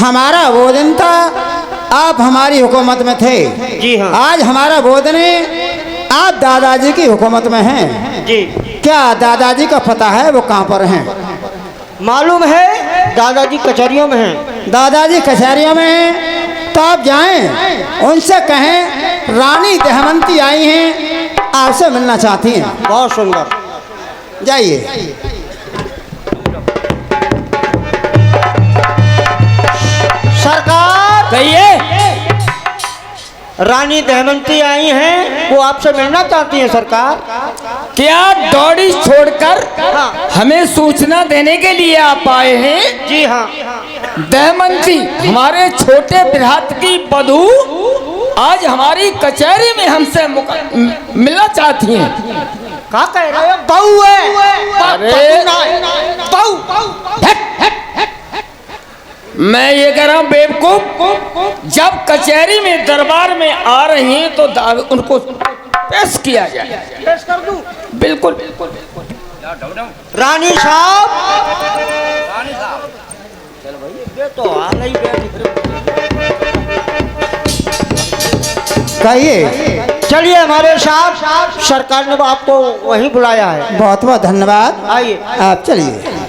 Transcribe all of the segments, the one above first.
हमारा वो दिन था आप हमारी हुकूमत में थे। जी हाँ। आज हमारा वो दिन है आप दादाजी की हुकूमत में हैं। जी। क्या दादाजी का पता है वो कहाँ पर हैं? मालूम है, दादाजी कचहरियों में हैं। दादाजी कचहरियों में हैं, तो आप जाएं उनसे कहें रानी दमयंती आई हैं, आपसे मिलना चाहती हैं। बहुत सुंदर, जाइए। सरकार कहिए। रानी दमयंती आई हैं, वो आपसे मिलना चाहती हैं सरकार। क्या दौड़ी छोड़कर हाँ। हमें सूचना देने के लिए आप आए हैं? जी हाँ। दमयंती हमारे छोटे बृहत की बधू आज हमारी कचहरी में हमसे मिलना चाहती हैं। क्या कह रहे हो? बहू है। अरे बहू। मैं ये कह रहा हूँ बेवकूफ, जब कचहरी में दरबार में आ रही हैं तो उनको पेश किया जाए। पेश कर दूं? बिल्कुल। रानी साहब, चल भाई, ये तो आ गई कहिए। चलिए हमारे साहब, सरकार ने आपको वहीं बुलाया है। बहुत बहुत धन्यवाद। आइए। आप चलिए।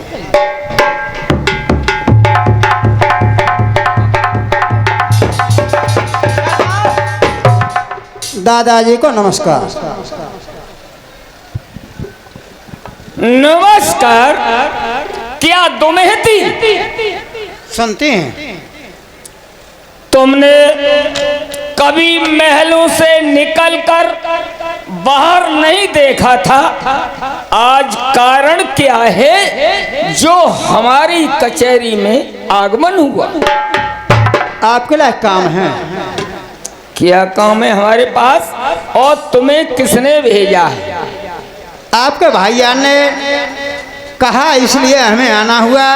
दादाजी को नमस्कार। नमस्कार। क्या दमयंती सुनते हैं? तुमने कभी महलों से निकलकर बाहर नहीं देखा था, आज कारण क्या है जो हमारी कचहरी में आगमन हुआ? आपके लिए काम है। क्या काम है हमारे पास और तुम्हें किसने भेजा है? आपके भाईजान ने कहा इसलिए हमें आना हुआ।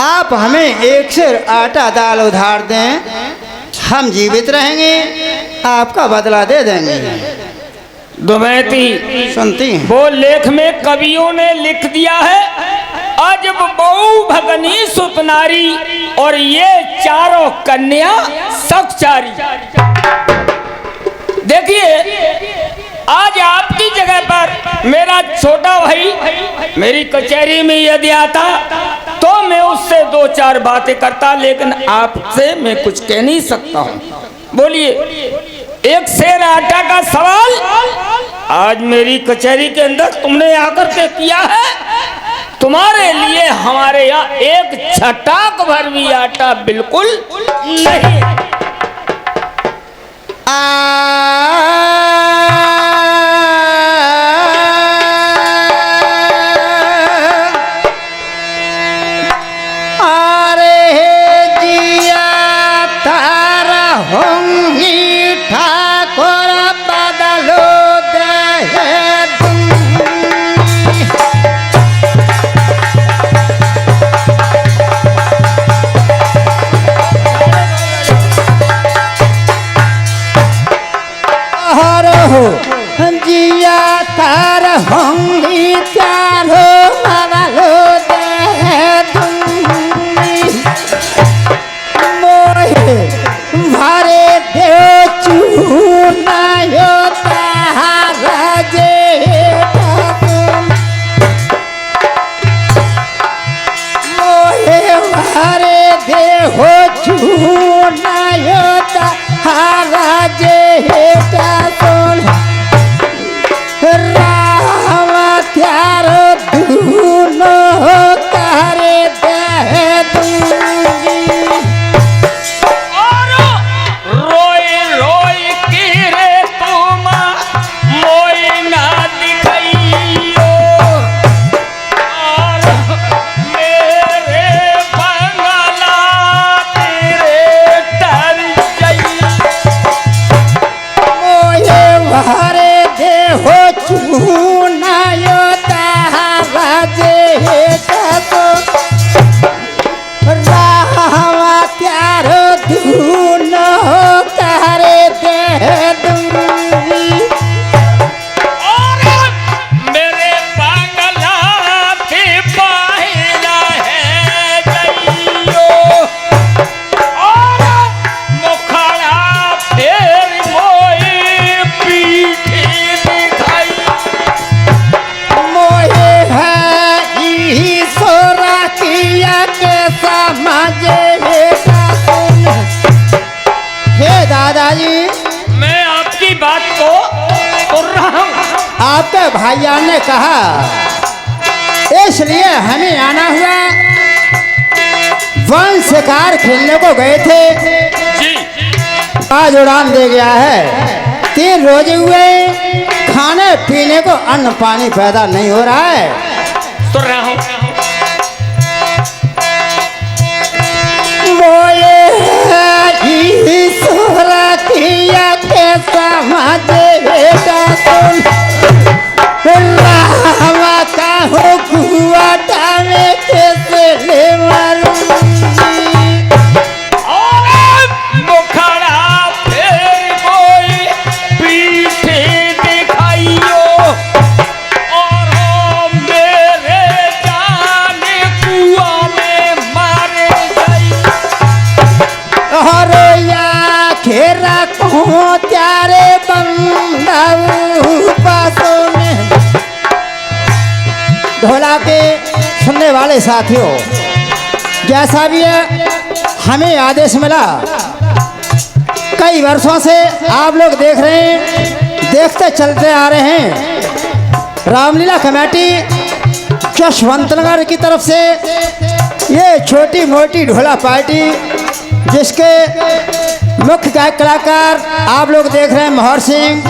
आप हमें एक सेर आटा दाल उधार दें, हम जीवित रहेंगे, आपका बदला दे देंगे। दमयंती सुनती हैं? वो लेख में कवियों ने लिख दिया है, अजब बहु भगनी सुपनारी और ये चारों कन्या सखचारी। देखिए, आज आपकी जगह पर मेरा छोटा भाई मेरी कचहरी में यदि आता तो मैं उससे दो चार बातें करता, लेकिन आपसे मैं कुछ कह नहीं सकता हूँ। बोलिए, एक सेर आटा का सवाल आज मेरी कचहरी के अंदर तुमने आकर के किया है। तुम्हारे लिए हमारे यहाँ एक छटाक भर भी आटा बिल्कुल नहीं। हो समझे बेटा सुन। हे दादाजी, मैं आपकी बात को सुन रहा हूँ। आपके भाईजान ने कहा इसलिए हमें आना हुआ। वन शिकार खेलने को गए थे, जी आज उड़ान दे गया है। 3 रोजे हुए, खाने पीने को अन्न पानी पैदा नहीं हो रहा है। सुन रहा हूँ। किया के समझे बेटा सुन। रामा का हो कुआटा में कैसे ले मारूंगी। और मुखड़ा फेर कोई पीछे दिखाइयो, और मेरे जाने कुआं में मारे गई। और या घेरा को त्यारे बंदाऊ पासों में। ढोला के सुनने वाले साथियों, जैसा भी है हमें आदेश मिला। कई वर्षों से आप लोग देख रहे हैं, देखते चलते आ रहे हैं। रामलीला कमेटी जशवंतनगर की तरफ से ये छोटी मोटी ढोला पार्टी, जिसके मुख्य गायक कलाकार आप लोग देख रहे हैं मोहर सिंह,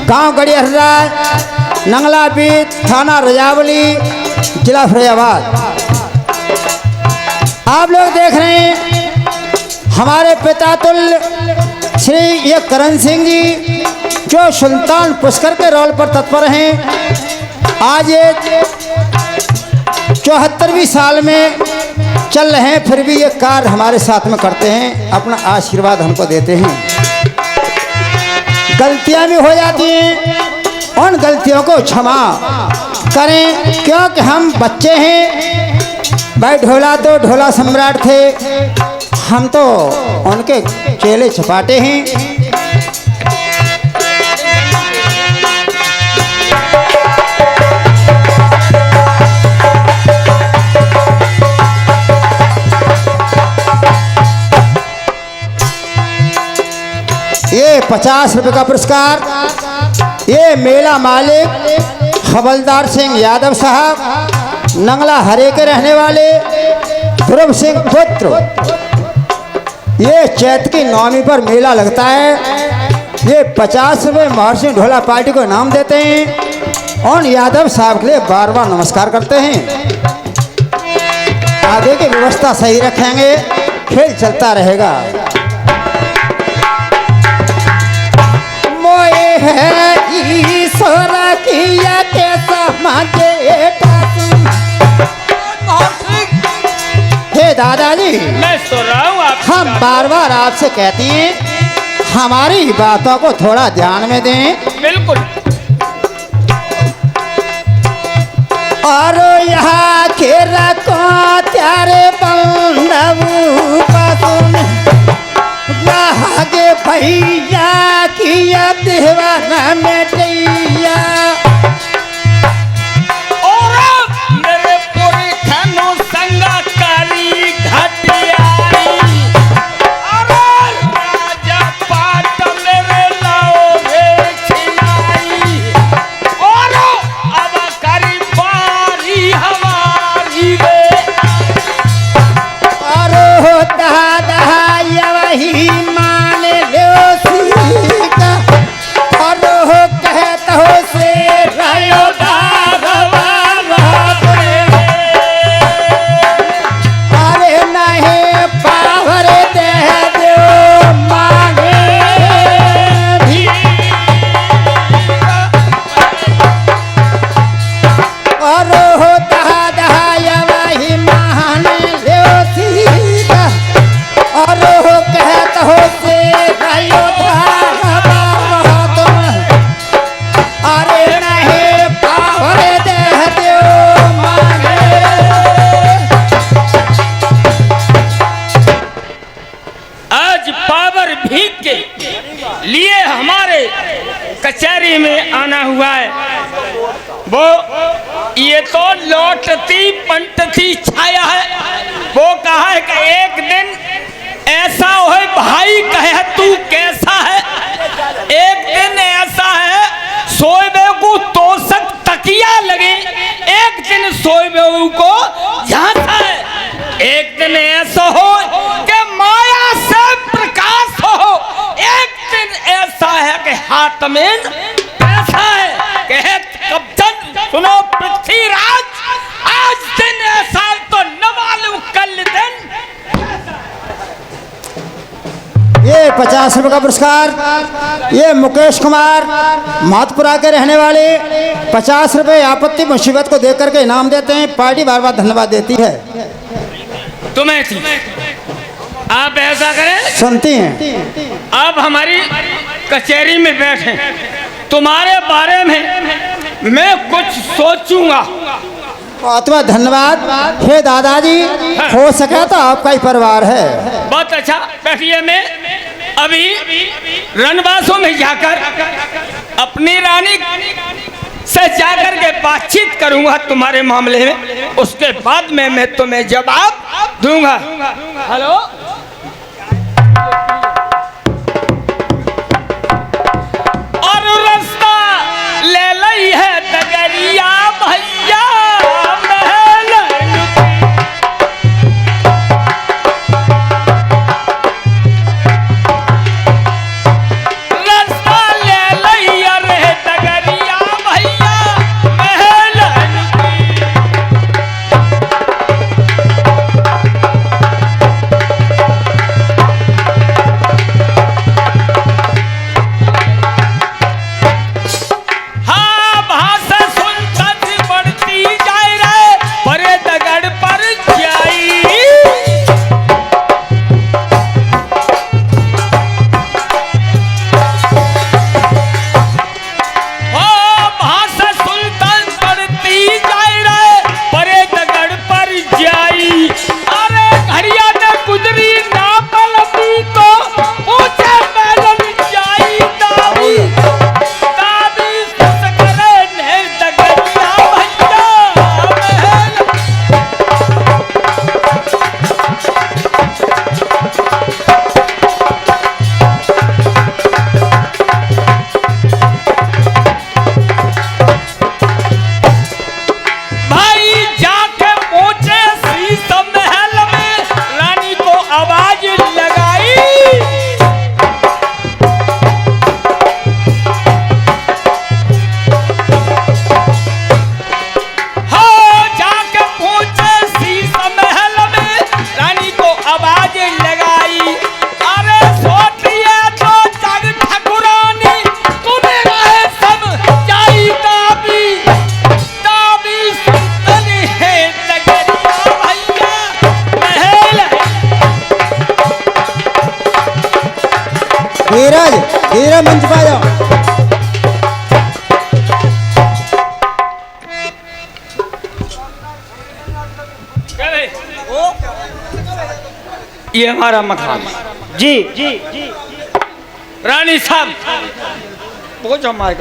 गांव गड़ियारा, नंगला बीत, थाना रजावली, जिला फैजाबाद। आप लोग देख रहे हैं हमारे पिता तुल्य श्री ये करण सिंह जी, जो सुल्तान पुष्कर के रोल पर तत्पर हैं। आज ये 74वीं साल में चल रहे हैं, फिर भी ये कार्य हमारे साथ में करते हैं, अपना आशीर्वाद हमको देते हैं। गलतियां भी हो जाती हैं, उन गलतियों को क्षमा करें, क्योंकि हम बच्चे हैं। भाई ढोला तो ढोला सम्राट थे, हम तो उनके चेले चपाटे हैं। ये 50 रुपये का पुरस्कार ये मेला मालिक हवलदार सिंह यादव साहब, नंगला हरे के रहने वाले ध्रुव सिंह पुत्र। ये चैत की नवमी पर मेला लगता है। ये 50 रुपये मोहर सिंह ढोला पार्टी को इनाम देते हैं और यादव साहब के लिए बार बार नमस्कार करते हैं। आगे की व्यवस्था सही रखेंगे, खेल चलता रहेगा। है ईश्वर किया के समझे हे दादाजी, मैं सुन रहा हूँ। हम बार बार आपसे कहते हैं हमारी बातों को थोड़ा ध्यान में दें। बिल्कुल। और यहाँ खेरा को त्यारे बंदबू पासुन आगे भैया किया दीवाना मेटैया। और मेरे पूरी खानो संगा कारी घटियाई, और राजा पाट मेरे लाओ रे खिलाई, और अब करी बारी हमारी रे। और दादा वही मान लो सीता, और हो कहता हो से रायो अरे नहीं पावर दे दो मांगे भी। और हो दादा वही मान लो सीता, और हो कहता हो से रायो अरे नहीं पावर दे दो मांगे। आज पावर भीख के लिए हमारे कचहरी में आना हुआ है। वो ये तो लौटती पंटती छाया है। वो कहा है कि एक दिन ऐसा हो भाई कहे तू कैसा है, एक दिन ऐसा है सोए को तोसक तकिया लगे, एक दिन सोए को झांसा है, एक दिन ऐसा हो कि माया से प्रकाश हो, एक दिन ऐसा है कि हाथ में पैसा है। कहे कब्जन सुनो पृथ्वीराज, आज दिन ऐसा तो न मालूम कल दिन। ये 50 रुपए का पुरस्कार ये मुकेश कुमार मातपुरा के रहने वाले 50 रुपए आपत्ति मुसीबत को देख करके इनाम देते हैं। पार्टी बार बार धन्यवाद देती है। तुम्हें थी आप ऐसा करें, सुनती हैं। आप हमारी कचहरी में बैठे, तुम्हारे बारे में मैं कुछ सोचूंगा। बहुत बहुत धन्यवाद। हे दादाजी, हो सके तो आपका ही परिवार है। बहुत अच्छा, बैठिए। मैं अभी रणबासों में जाकर अपनी रानी से जाकर के बातचीत करूंगा तुम्हारे मामले में, उसके बाद में मैं तुम्हें जवाब दूंगा। हेलो, और रास्ता ले लई है डगरिया भैया, धीरे मंच पर जाओ। ये हमारा मकान जी जी जी। रानी साहब पहुंचो माइक,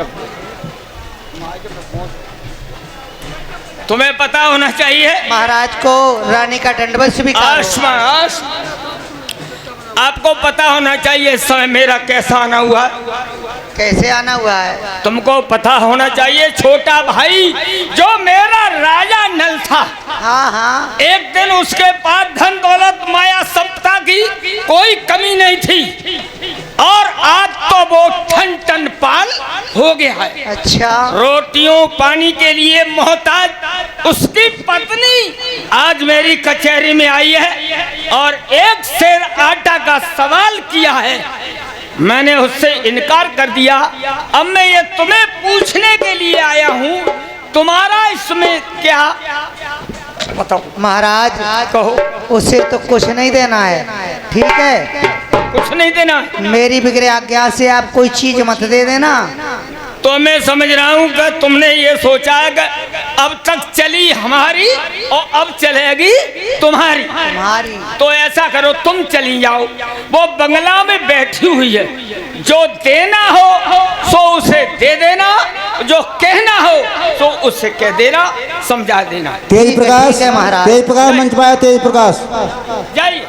तुम्हें पता होना चाहिए महाराज को रानी का दंडवत स्वीकार हो। आपको पता होना चाहिए इस समय मेरा कैसा आना हुआ। कैसे आना हुआ है? तुमको पता होना चाहिए छोटा भाई जो मेरा राजा नल था, हाँ हाँ, एक दिन उसके पास धन दौलत माया सत्ता की कोई कमी नहीं थी, और आज तो वो ठन ठन पाल हो गया है। अच्छा, रोटियों पानी के लिए मोहताज उसकी पत्नी आज मेरी कचहरी में आई है और एक सेर आटा का सवाल किया है। मैंने उससे इनकार कर दिया। अब मैं ये तुम्हें पूछने के लिए आया हूँ, तुम्हारा इसमें क्या बताओ। महाराज कहो। उसे तो कुछ नहीं देना है, ठीक है? कुछ नहीं देना। मेरी बिगड़े आज्ञा से आप कोई चीज मत दे देना। तो मैं समझ रहा हूँ कि तुमने ये सोचा है कि अब तक चली हमारी और अब चलेगी तुम्हारी। तो ऐसा करो, तुम चली जाओ, वो बंगला में बैठी हुई है, जो देना हो सो उसे दे देना, जो कहना हो सो उससे कह देना, समझा देना। तेज प्रकाश महाराज, तेज प्रकाश मंच पाया, तेज प्रकाश जाइए।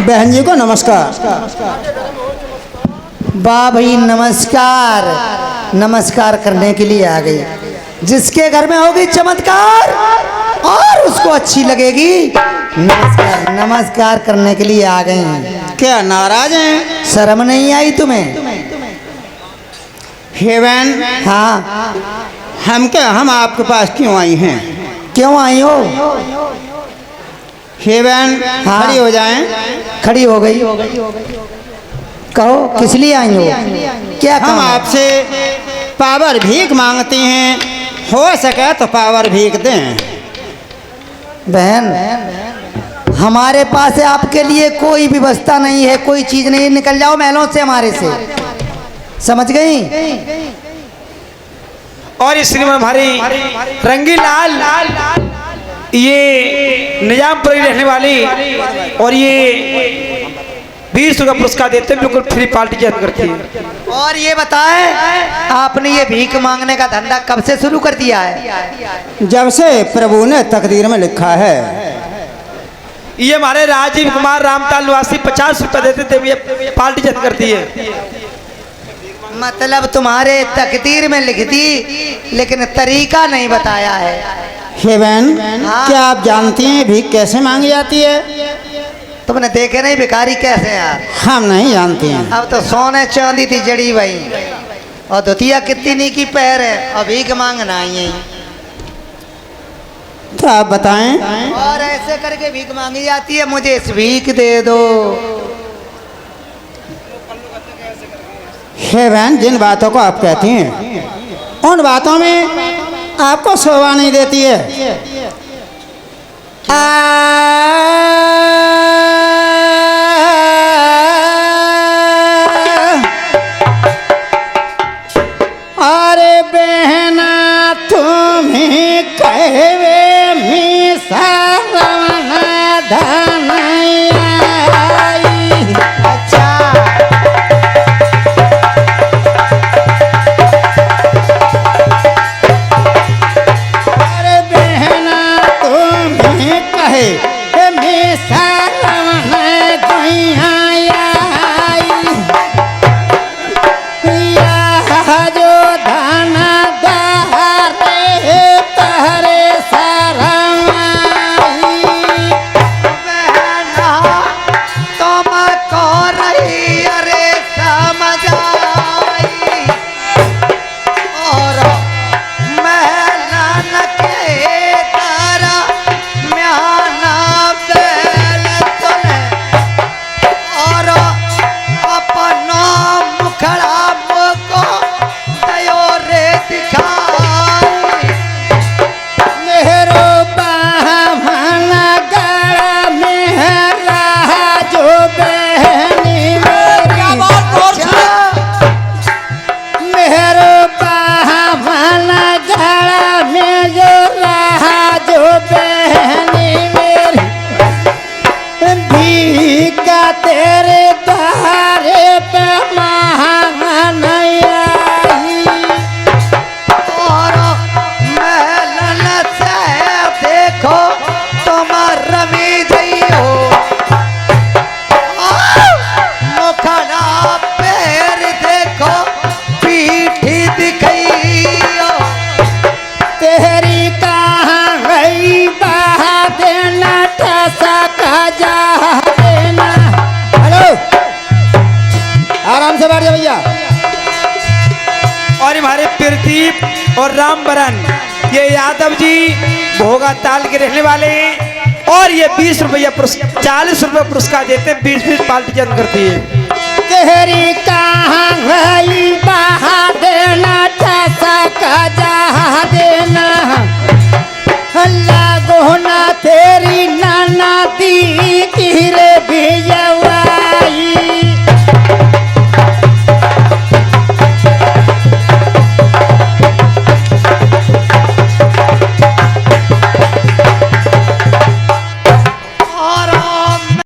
बहन जी को नमस्कार। वाह भाई, नमस्कार नमस्कार करने के लिए आ गई। जिसके घर में होगी चमत्कार और उसको अच्छी लगेगी, नमस्कार नमस्कार करने के लिए आ गई। क्या नाराज हैं? शर्म नहीं आई तुम्हें? हे बहन, हाँ, हम आपके पास क्यों आई हैं? क्यों आई हो? हे बहन, हाँ। खड़ी हो जाएं। खड़ी हो गई। कहो किस लिए आई हो? क्या हम काम है? आपसे पावर भीख मांगते हैं, हो सके तो पावर भीख दें। बहन, हमारे पास है आपके लिए कोई व्यवस्था नहीं है, कोई चीज नहीं। निकल जाओ महलों से हमारे से, समझ गई? और ये श्रीमान हमारी रंगीलाल, ये निजामपुर की रहने वाली, और ये 20 का पुरस्कार देते हैं, बिल्कुल फ्री पार्टी की करती है। और ये बताएं, आपने ये भीख मांगने का धंधा कब से शुरू कर दिया है? जब से प्रभु ने तकदीर में लिखा है। ये हमारे राजीव कुमार रामताल निवासी 50 रुपए देते थे, ये पार्टी जन करती है। मतलब तुम्हारे तकदीर में लिख दी, लेकिन तरीका नहीं बताया है। हे बहन, हाँ। क्या आप जानती हैं भीख कैसे मांगी जाती है? तुमने देखे नहीं भिखारी कैसे यार? हम नहीं जानते हैं। अब तो सोने चांदी थी जड़ी भाई, और धोतिया कितनी नीकी पैर है, और भीख मांगना आई है। तो आप बताएं। और ऐसे करके भीख मांगी जाती है, मुझे इस भीख दे दो। हे बहन, जिन बातों को आप कहती हैं उन बातों में आपको शोभा नहीं देती है। अरे बहना, तुम्हें कहवे मी सावन धनैया। अच्छा, अरे बहना, तुम्हें कहे मी सावन धनैया। जो धन दारे तहरे सरमाई। बहना तुमको रही अरे समझ आई, और महलन के तारा म्याना बेल बोलिए भैया। और हमारे प्रदीप और रामबरन ये यादव जी भोगा ताल के रहने वाले हैं और ये 20 रुपया 40 रुपये पुरस्कार देते हैं। 20-20 पार्टी जन करती है। तेरी कहाँ गई बाहर